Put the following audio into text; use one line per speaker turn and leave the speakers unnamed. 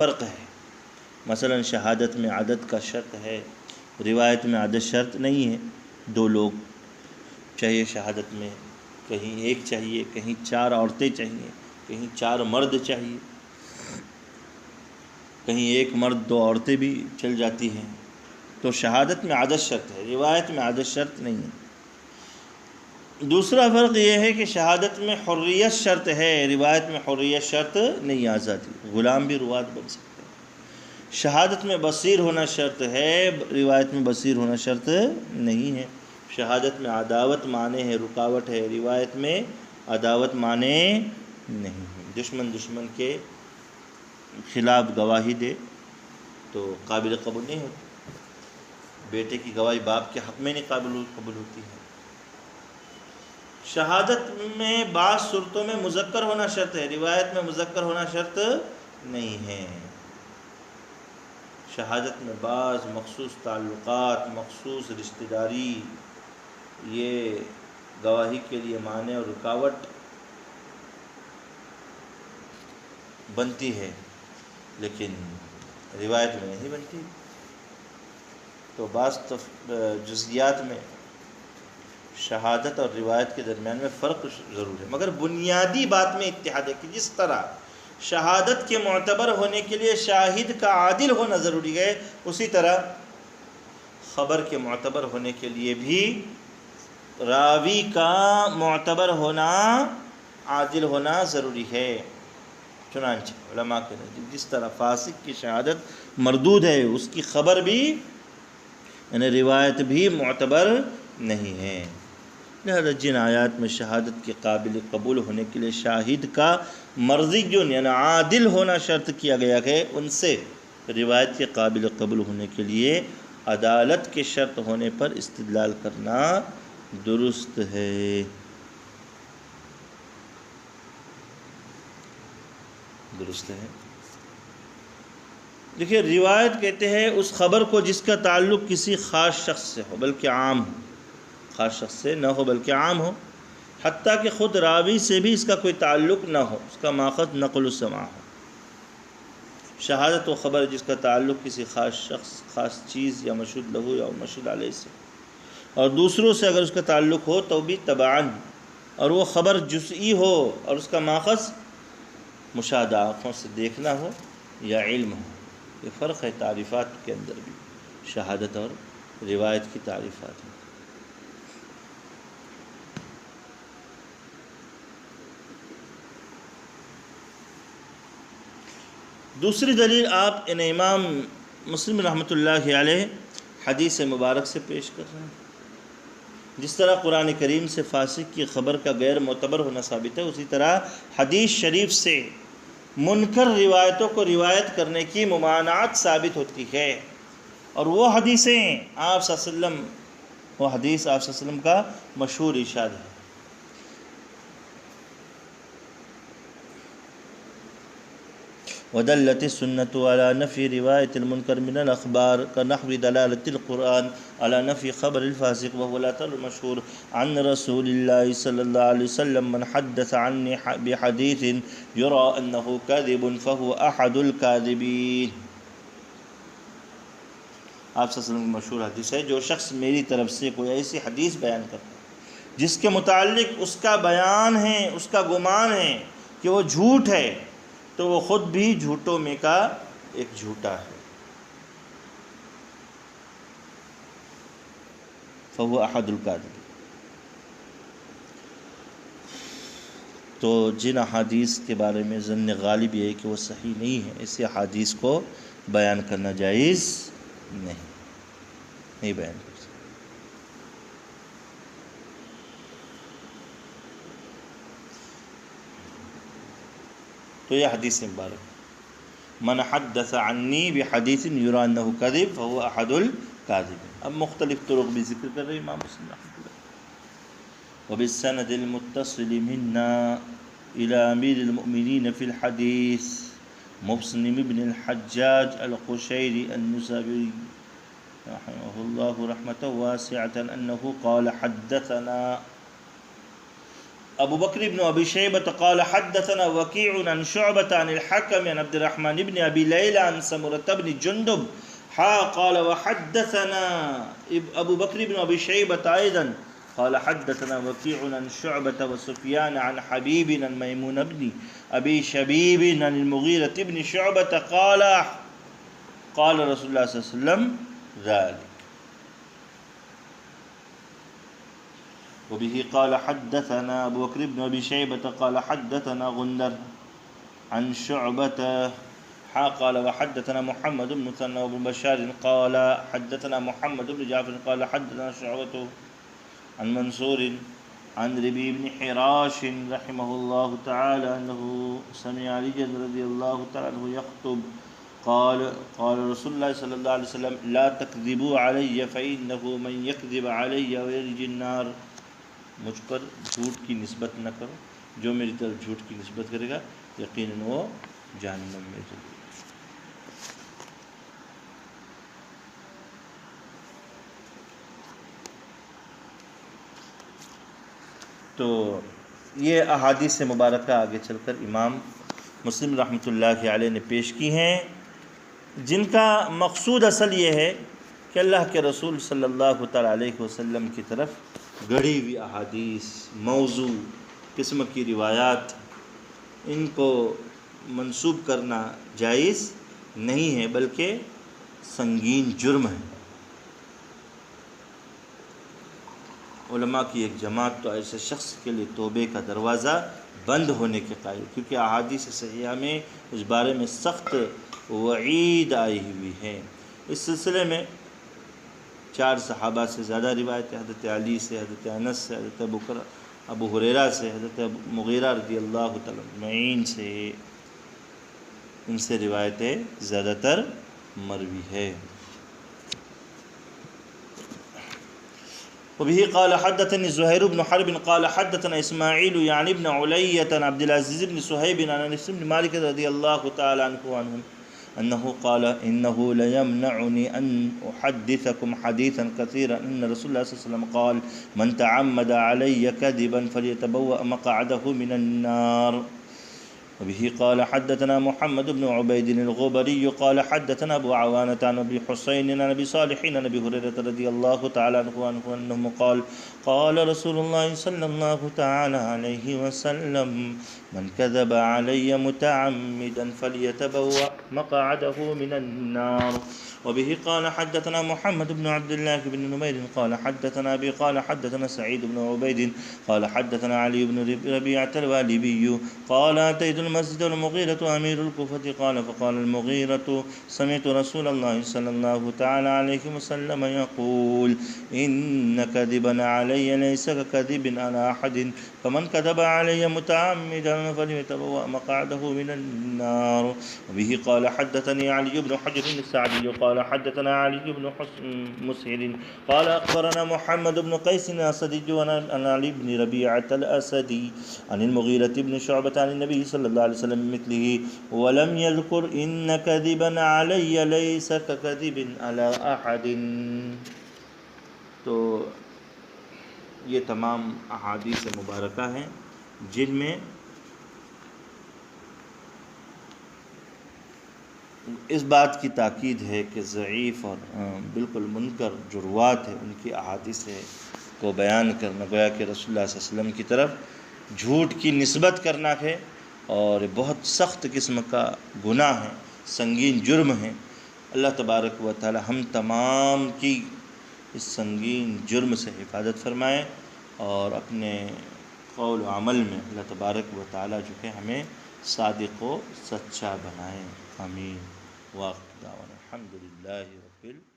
فرق ہے۔ مثلا شہادت میں عدد کا شرط ہے، روایت میں عدد شرط نہیں ہے۔ دو لوگ چاہیے شہادت میں، کہیں ایک چاہیے، کہیں چار عورتیں چاہیے، کہیں چار مرد چاہیے، کہیں ایک مرد دو عورتیں بھی چل جاتی ہیں۔ تو شہادت میں عدد شرط ہے، روایت میں عدد شرط نہیں ہے۔ دوسرا فرق یہ ہے کہ شہادت میں حریت شرط ہے، روایت میں حریت شرط نہیں، آزادی، غلام بھی روات بن سکتے ہیں۔ شہادت میں بصیر ہونا شرط ہے، روایت میں بصیر ہونا شرط نہیں ہے۔ شہادت میں عداوت مانے ہے، رکاوٹ ہے، روایت میں عداوت مانے نہیں ہے۔ دشمن کے خلاف گواہی دے تو قابل قبول نہیں ہوتی، بیٹے کی گواہی باپ کے حق میں نہیں قبول ہوتی ہے۔ شہادت میں بعض صورتوں میں مذکر ہونا شرط ہے، روایت میں مذکر ہونا شرط نہیں ہے۔ شہادت میں بعض مخصوص تعلقات، مخصوص رشتہ داری، یہ گواہی کے لیے مانع اور رکاوٹ بنتی ہے، لیکن روایت میں نہیں بنتی۔ تو بعض جزئیات میں شہادت اور روایت کے درمیان میں فرق ضرور ہے، مگر بنیادی بات میں اتحاد ہے کہ جس طرح شہادت کے معتبر ہونے کے لیے شاہد کا عادل ہونا ضروری ہے، اسی طرح خبر کے معتبر ہونے کے لیے بھی راوی کا معتبر ہونا، عادل ہونا ضروری ہے۔ چنانچہ علماء کے نزدیک جس طرح فاسق کی شہادت مردود ہے، اس کی خبر بھی یعنی روایت بھی معتبر نہیں ہے۔ لہذا جن آیات میں شہادت کے قابل قبول ہونے کے لیے شاہد کا مرضی یعنی عادل ہونا شرط کیا گیا ہے، ان سے روایت کے قابل قبول ہونے کے لیے عدالت کے شرط ہونے پر استدلال کرنا درست ہے۔ دیکھیے، روایت کہتے ہیں اس خبر کو جس کا تعلق کسی خاص شخص سے ہو بلکہ عام ہو، خاص شخص سے نہ ہو بلکہ عام ہو، حتیٰ کہ خود راوی سے بھی اس کا کوئی تعلق نہ ہو، اس کا ماخذ نقل السماع ہو۔ شہادت و خبر جس کا تعلق کسی خاص شخص، خاص چیز یا مشہود لہو یا مشہود علیہ سے، اور دوسروں سے اگر اس کا تعلق ہو تو بھی تبعاً، اور وہ خبر جزئی ہو اور اس کا ماخذ مشاہدہ، آنکھوں سے دیکھنا ہو یا علم ہو۔ یہ فرق ہے تعریفات کے اندر بھی، شہادت اور روایت کی تعریفات میں۔ دوسری دلیل آپ ان امام مسلم رحمۃ اللہ علیہ حدیث مبارک سے پیش کر رہے ہیں۔ جس طرح قرآن کریم سے فاسق کی خبر کا غیر معتبر ہونا ثابت ہے، اسی طرح حدیث شریف سے منکر روایتوں کو روایت کرنے کی ممانعت ثابت ہوتی ہے، اور وہ حدیثیں آپ صلی اللہ علیہ وسلم، وہ حدیث آپ صلی اللہ علیہ وسلم کا مشہور ارشاد ہے۔ ودلت السنة على نفي رواية المنكر من الأخبار كنحو دلالة القرآن على نفي خبر الفاسق، وهو الأثر المشهور عن رسول الله صلى الله عليه وسلم: من حدث عني بحديث يرى أنه كاذب فهو أحد الكاذبين۔ آپ صلی اللہ علیہ وسلم کی مشہور حدیث ہے، جو شخص میری طرف سے کوئی ایسی حدیث بیان کرتا ہے جس کے متعلق اس کا بیان ہے، اس کا گمان ہے کہ وہ جھوٹ ہے، تو وہ خود بھی جھوٹوں میں کا ایک جھوٹا ہے۔ فهو احد الکاذبین۔ تو جن احادیث کے بارے میں ظن غالب یہ ہے کہ وہ صحیح نہیں ہے، ایسی احادیث کو بیان کرنا جائز نہیں بیان کر سکتے۔ تو یہ حدیث مبارک، من حدث عنی بحدیث یری انہ کذب فهو احد الکاذبین۔ اب مختلف طرق بھی ذکر کر رہے امام مسلم رحمۃ اللہ۔ وبالسند المتصل منا الى امیر المؤمنین فی الحدیث مسلم بن الحجاج القشیری النسابی رحمہ اللہ رحمۃ واسعۃ انہ قال حدثنا ابو بکر بن ابی شیبۃ قال حدثنا وکیع عن شعبۃ عن الحکم عن عبد الرحمن بن ابی لیلى عن سمرۃ بن جندب قال وحدثنا ابو بکر بن ابی شیبۃ ايضا قال حدثنا وکیع عن شعبۃ وسفیان عن حبیب عن میمون بن ابی شبیب عن المغیرۃ بن شعبۃ قال قال رسول اللہ صلی اللہ علیہ وسلم ذلك. وبه قال حدثنا ابو بکر بن ابی شیبۃ قال حدثنا غندر عن شعبة قال وحدثنا محمد بن مثنى وابن بشار قال حدثنا محمد بن جعفر قال حدثنا شعبة عن منصور عن ربيع بن حراش رحمه الله تعالى أنه سمع علي رضي الله تعالى عنه يخطب قال قال رسول الله صلى الله عليه وسلم لا تكذبوا علي فإنه من يكذب علي ويلج النار. مجھ پر جھوٹ کی نسبت نہ کرو، جو میری طرف جھوٹ کی نسبت کرے گا یقیناً وہ جہنم میں جائے گا. تو یہ احادیث مبارکہ آگے چل کر امام مسلم رحمۃ اللہ علیہ نے پیش کی ہیں، جن کا مقصود اصل یہ ہے کہ اللہ کے رسول صلی اللہ تعالیٰ علیہ وسلم کی طرف گڑھی ہوئی احادیث، موضوع قسم کی روایات، ان کو منسوب کرنا جائز نہیں ہے بلکہ سنگین جرم ہے. علماء کی ایک جماعت تو ایسے شخص کے لیے توبے کا دروازہ بند ہونے کے قائل، کیونکہ احادیث صحیحہ میں اس بارے میں سخت وعید آئی ہوئی ہے. اس سلسلے میں 4 صحابہ سے زیادہ روایتیں، حضرت علی سے، حضرت انس سے، حضرت ابو ہریرہ سے، حضرت مغیرہ رضی اللہ تعالیٰ عنہ سے، ان سے روایتیں زیادہ تر مروی ہے. وبه قال حدثني زهير بن حرب قال حدثنا اسماعيل يعني ابن علية عن عبد العزيز بن صهيب عن انس بن مالك رضي الله تعالى عنهم انه قال انه ليمنعني ان احدثكم حديثا كثيرا ان رسول الله صلى الله عليه وسلم قال من تعمد علي كذبا فليتبوأ مقعده من النار. وبه قال حدثنا محمد بن عبيد الغبري قال حدثنا ابو عوانة عن ابي حسين عن ابي صالح عن ابي هريرة رضي الله تعالى عنه انه قال قال رسول الله صلى الله تعالى عليه وسلم من كذب علي متعمدا فليتبوأ مقعده من النار. وبه قال حدثنا محمد بن عبد الله بن نمير قال حدثنا أبي قال حدثنا سعيد بن عبيد قال حدثنا علي بن ربيعة الوالبي قال أتيت المسجد والمغيرة أمير الكوفة قال فقال المغيرة سمعت رسول الله صلى الله تعالى عليه وسلم يقول إن كذبا علي ليس ككذب على أحد فمن كذب علي متعمدا فليتبوأ مقعده من النار. وبه قال حدثني علي بن حجر السعدي قال حدثنا علي بن مسهر قال أخبرنا محمد بن قيس الأسدي عن علي بن ربيعة الأسدي عن المغيرة بن شعبة عن النبي صلى الله عليه وسلم مثله ولم يذكر إن كذبا علي ليس ككذب على أحد. تو یہ تمام احادیث مبارکہ ہیں جن میں اس بات کی تاکید ہے کہ ضعیف اور بالکل منکر جو روات ہیں ان کی احادیث کو بیان کرنا گویا کہ رسول اللہ صلی اللہ علیہ وسلم کی طرف جھوٹ کی نسبت کرنا ہے اور بہت سخت قسم کا گناہ ہے، سنگین جرم ہے. اللہ تبارک و تعالی ہم تمام کی اس سنگین جرم سے حفاظت فرمائے اور اپنے قول و عمل میں اللہ تبارک و تعالی جو کہ ہمیں صادق و سچا بنائے. آمین. واخر دعوانا الحمد للہ رب العالمین.